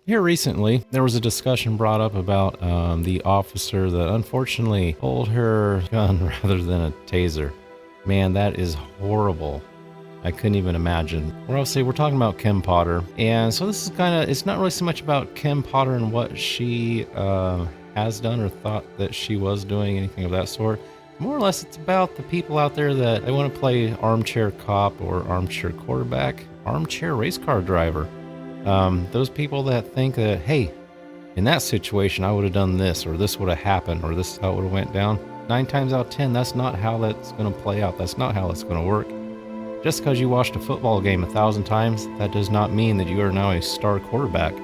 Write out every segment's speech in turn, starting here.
Here recently, there was a discussion brought up about the officer that unfortunately pulled her gun rather than a taser. Man, that is horrible. I couldn't even imagine. Or I'll say we're talking about Kim Potter. And so this is kind of, it's not really so much about Kim Potter and what she has done or thought that she was doing, anything of that sort. More or less, it's about the people out there that they want to play armchair cop or armchair quarterback, armchair race car driver. Those people that think that, hey, in that situation, I would have done this, or this would have happened, or this is how it would have went down. 9 times out of 10, that's not how that's going to play out. That's not how it's going to work. Just because you watched a football game 1,000 times, that does not mean that you are now a star quarterback.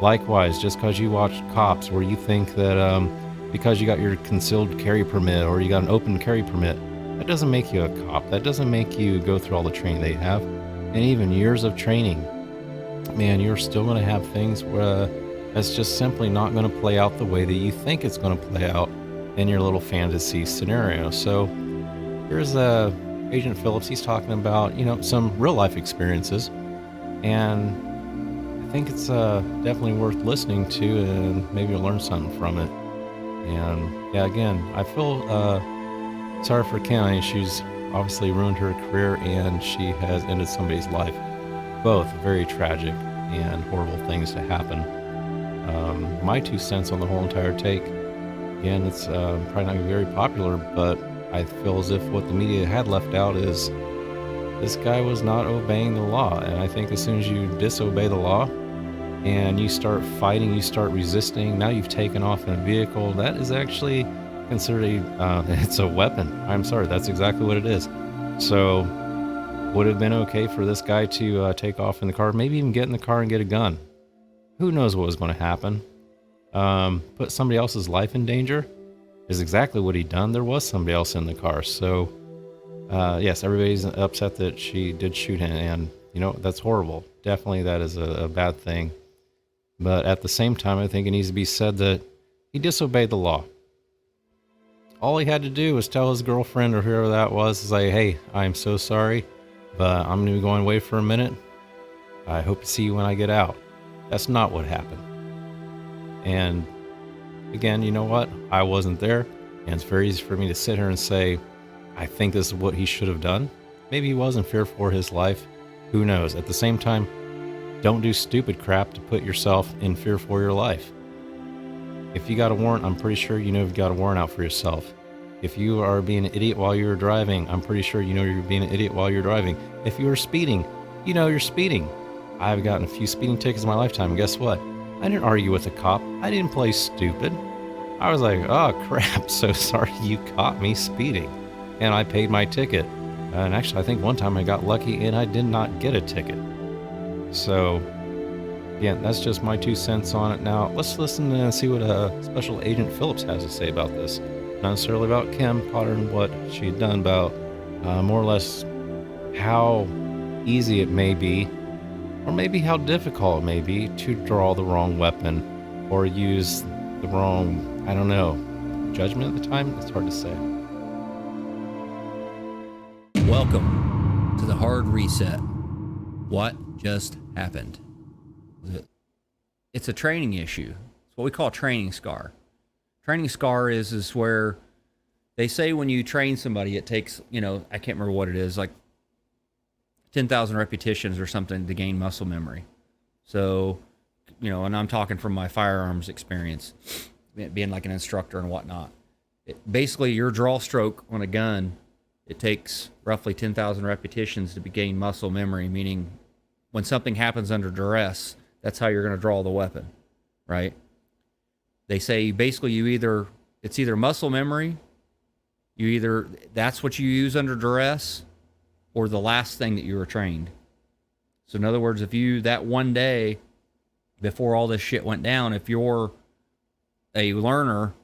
Likewise, just because you watched Cops, where you think that because you got your concealed carry permit or you got an open carry permit, that doesn't make you a cop. That doesn't make you go through all the training they have. And even years of training, man, you're still going to have things where that's just simply not going to play out the way that you think it's going to play out in your little fantasy scenario. So here's Agent Phillips. He's talking about, some real life experiences, and I think it's definitely worth listening to, and maybe you'll learn something from it. And yeah, again, I feel sorry for Kim. I mean, she's obviously ruined her career, and she has ended somebody's life. Both very tragic and horrible things to happen. My 2 cents on the whole entire take, again, it's probably not going to be very popular, but I feel as if what the media had left out is this guy was not obeying the law. And I think as soon as you disobey the law and you start fighting, you start resisting, now you've taken off in a vehicle, that is actually considered it's a weapon. I'm sorry, that's exactly what it is. So would it have been okay for this guy to take off in the car, maybe even get in the car and get a gun? Who knows what was going to happen? Put somebody else's life in danger is exactly what he done. There was somebody else in the car. So, yes, everybody's upset that she did shoot him, and, that's horrible. Definitely that is a bad thing. But at the same time, I think it needs to be said that he disobeyed the law. All he had to do was tell his girlfriend or whoever that was, say, hey, I'm so sorry, but I'm going to be going away for a minute. I hope to see you when I get out. That's not what happened. And again, you know what? I wasn't there, and it's very easy for me to sit here and say, I think this is what he should have done. Maybe he was in fear for his life. Who knows? At the same time, don't do stupid crap to put yourself in fear for your life. If you got a warrant, I'm pretty sure you know you've got a warrant out for yourself. If you are being an idiot while you're driving, I'm pretty sure you know you're being an idiot while you're driving. If you are speeding, you know you're speeding. I've gotten a few speeding tickets in my lifetime, and guess what? I didn't argue with a cop. I didn't play stupid. I was like, oh crap, so sorry you caught me speeding. And I paid my ticket. And actually, I think one time I got lucky and I did not get a ticket. So, yeah, that's just my 2 cents on it. Now, let's listen and see what Special Agent Phillips has to say about this. Not necessarily about Kim Potter and what she had done, about more or less how easy it may be, or maybe how difficult it may be to draw the wrong weapon or use the wrong, I don't know, judgment at the time. It's hard to say. Welcome to the hard reset. What just happened? It's a training issue. It's what we call a training scar. Training scar is where they say when you train somebody, it takes, I can't remember what it is, like 10,000 repetitions or something to gain muscle memory. So, and I'm talking from my firearms experience, being like an instructor and whatnot. Basically, your draw stroke on a gun, it takes roughly 10,000 repetitions to gain muscle memory, meaning when something happens under duress, that's how you're going to draw the weapon, right? They say basically it's either muscle memory, that's what you use under duress, or the last thing that you were trained. So in other words, if you, that one day before all this shit went down, if you're a learner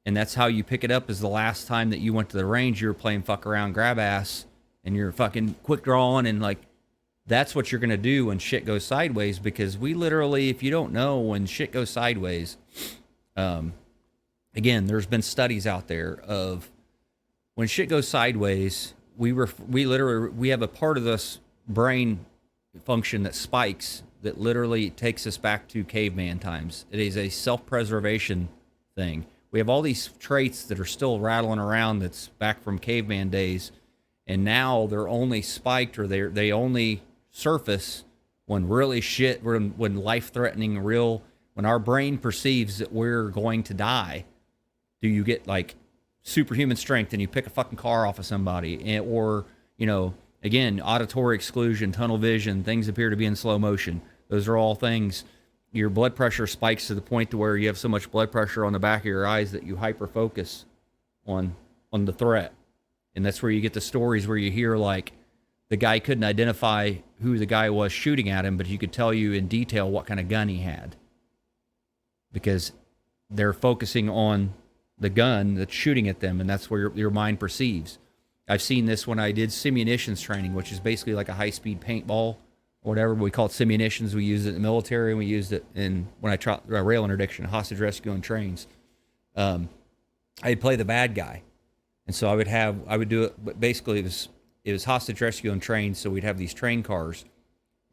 and that's how you pick it up, is the last time that you went to the range, you were playing fuck around, grab ass, and you're fucking quick drawing, and like, that's what you're going to do when shit goes sideways. Because we literally, if you don't know, when shit goes sideways, again, there's been studies out there of when shit goes sideways, we have a part of this brain function that spikes that literally takes us back to caveman times. It is a self-preservation thing. We have all these traits that are still rattling around that's back from caveman days, and now they're only spiked, or they only surface when really shit, when life-threatening, real, when our brain perceives that we're going to die. Do you get like superhuman strength and you pick a fucking car off of somebody, or again, auditory exclusion, tunnel vision, things appear to be in slow motion. Those are all things. Your blood pressure spikes to the point to where you have so much blood pressure on the back of your eyes that you hyper focus on the threat. And that's where you get the stories where you hear like the guy couldn't identify who the guy was shooting at him, but he could tell you in detail what kind of gun he had, because they're focusing on the gun that's shooting at them, and that's where your mind perceives. I've seen this when I did simunitions training, which is basically like a high-speed paintball or whatever. We call it simunitions. We used it in the military, and we used it when I taught rail interdiction, hostage rescue on trains. I'd play the bad guy, and so I would do it. But basically, it was hostage rescue on trains. So we'd have these train cars,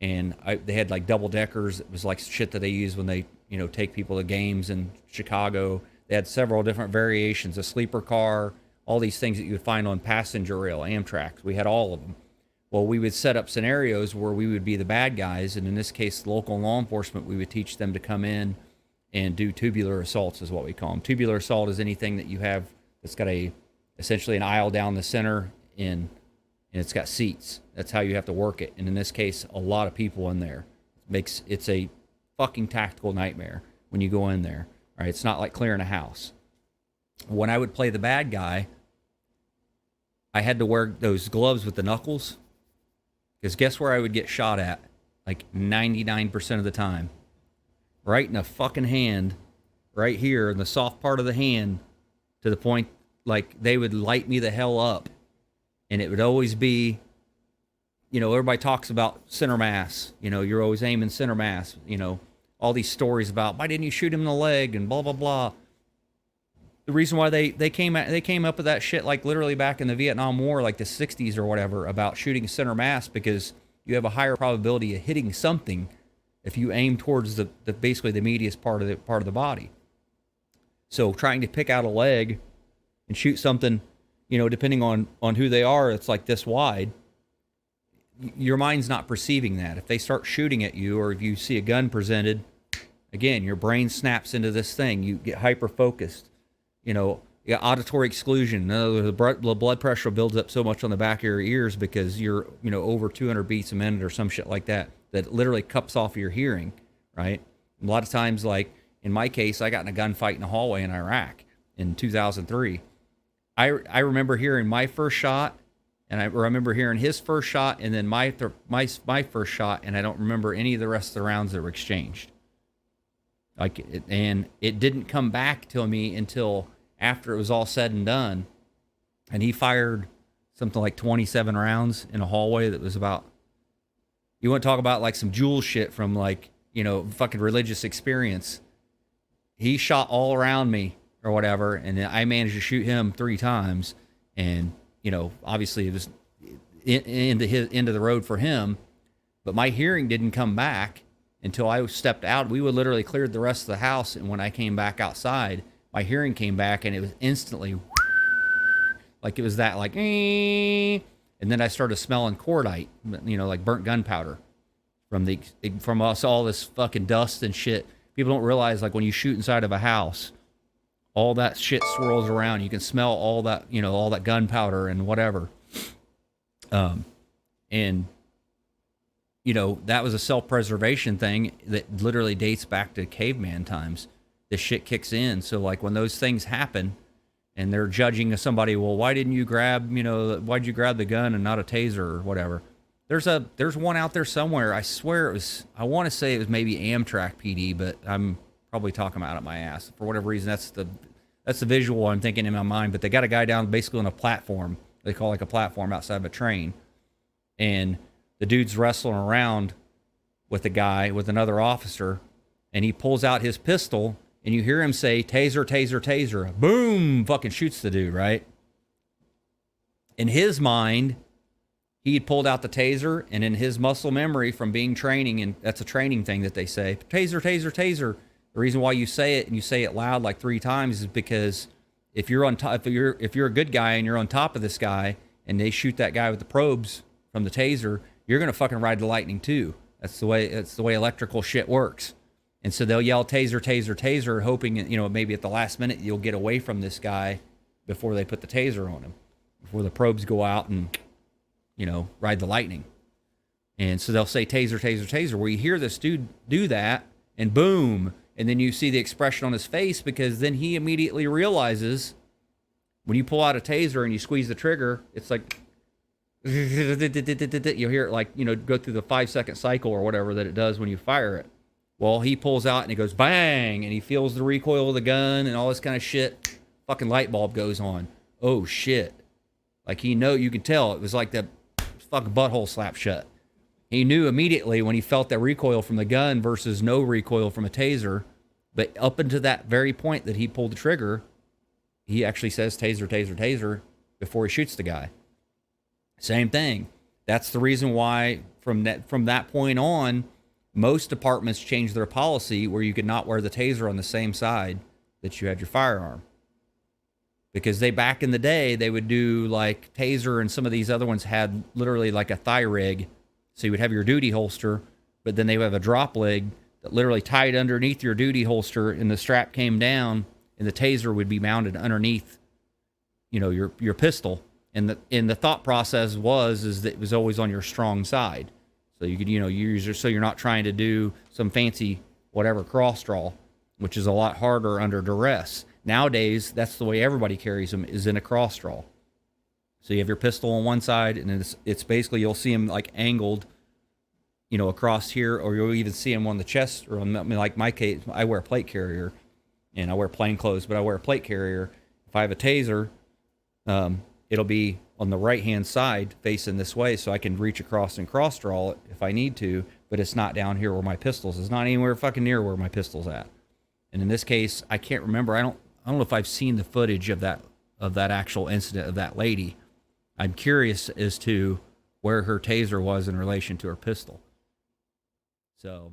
and they had like double deckers. It was like shit that they use when they take people to games in Chicago. They had several different variations, a sleeper car, all these things that you would find on passenger rail, Amtrak. We had all of them. Well, we would set up scenarios where we would be the bad guys, and in this case, local law enforcement, we would teach them to come in and do tubular assaults, is what we call them. Tubular assault is anything that you have that's got essentially an aisle down the center, and it's got seats. That's how you have to work it. And in this case, a lot of people in there. It's a fucking tactical nightmare when you go in there. All right, it's not like clearing a house. When I would play the bad guy, I had to wear those gloves with the knuckles, because guess where I would get shot at? Like 99% of the time. Right in the fucking hand, right here in the soft part of the hand, to the point like they would light me the hell up. And it would always be, everybody talks about center mass. You're always aiming center mass. All these stories about, why didn't you shoot him in the leg and blah, blah, blah. The reason why they came up with that shit, like literally back in the Vietnam War, like the 60s or whatever, about shooting center mass, because you have a higher probability of hitting something if you aim towards the basically the medius part of the body. So trying to pick out a leg and shoot something, depending on who they are, it's like this wide. Your mind's not perceiving that. If they start shooting at you, or if you see a gun presented, again, your brain snaps into this thing. You get hyper focused. Auditory exclusion. In other words, the blood pressure builds up so much on the back of your ears because you're, over 200 beats a minute or some shit like that, that literally cuts off your hearing, right? A lot of times, like in my case, I got in a gunfight in a hallway in Iraq in 2003. I remember hearing my first shot, and I remember hearing his first shot, and then my first shot, and I don't remember any of the rest of the rounds that were exchanged. And it didn't come back to me until after it was all said and done. And he fired something like 27 rounds in a hallway that was about, you want to talk about like some jewel shit from like, fucking religious experience. He shot all around me or whatever, and then I managed to shoot him 3 times. And, obviously it was into the road for him, but my hearing didn't come back until I stepped out. We would literally cleared the rest of the house, and when I came back outside, my hearing came back, and it was instantly like it was that like, and then I started smelling cordite, like burnt gunpowder from us, all this fucking dust and shit. People don't realize, like, when you shoot inside of a house, all that shit swirls around. You can smell all that, all that gunpowder and whatever. And that was a self-preservation thing that literally dates back to caveman times. This shit kicks in. So like when those things happen and they're judging somebody, well, why didn't you grab, why'd you grab the gun and not a taser or whatever? There's one out there somewhere. I swear I want to say it was maybe Amtrak PD, but I'm probably talking out of my ass. For whatever reason, that's the visual I'm thinking in my mind. But they got a guy down basically on a platform. They call it like a platform outside of a train. And the dude's wrestling around with a guy, with another officer, and he pulls out his pistol, and you hear him say, taser, taser, taser. Boom! Fucking shoots the dude, right? In his mind, he had pulled out the taser, and in his muscle memory from being training, and that's a training thing that they say, taser, taser, taser. The reason why you say it and you say it loud like 3 times is because if you're on top, if you're a good guy and you're on top of this guy and they shoot that guy with the probes from the taser, you're gonna fucking ride the lightning too. That's the way electrical shit works. And so they'll yell taser, taser, taser, hoping, maybe at the last minute you'll get away from this guy before they put the taser on him, before the probes go out and, ride the lightning. And so they'll say taser, taser, taser, where you hear this dude do that and boom. And then you see the expression on his face, because then he immediately realizes when you pull out a taser and you squeeze the trigger, it's like, you'll hear it like, go through the 5-second cycle or whatever that it does when you fire it. Well, he pulls out and it goes bang, and he feels the recoil of the gun and all this kind of shit. Fucking light bulb goes on. Oh shit. Like you can tell it was like the fucking butthole slap shut. He knew immediately when he felt that recoil from the gun versus no recoil from a taser. But up until that very point that he pulled the trigger, he actually says taser, taser, taser before he shoots the guy. Same thing. That's the reason why from that point on, most departments changed their policy where you could not wear the taser on the same side that you had your firearm. Because back in the day, they would do like taser, and some of these other ones had literally like a thigh rig. So you would have your duty holster, but then they would have a drop leg that literally tied underneath your duty holster, and the strap came down, and the taser would be mounted underneath, your pistol. And the thought process is that it was always on your strong side. So you could, use it so you're not trying to do some fancy whatever cross draw, which is a lot harder under duress. Nowadays, that's the way everybody carries them, is in a cross draw. So you have your pistol on one side, and it's basically, you'll see them like angled, across here, or you'll even see them on the chest, or like my case, I wear a plate carrier, and I wear plain clothes, but I wear a plate carrier. If I have a taser, it'll be on the right-hand side facing this way, so I can reach across and cross draw it if I need to, but it's not down here where my pistol's. It's not anywhere fucking near where my pistol's at. And in this case, I can't remember. I don't know if I've seen the footage of that actual incident of that lady. I'm curious as to where her taser was in relation to her pistol. So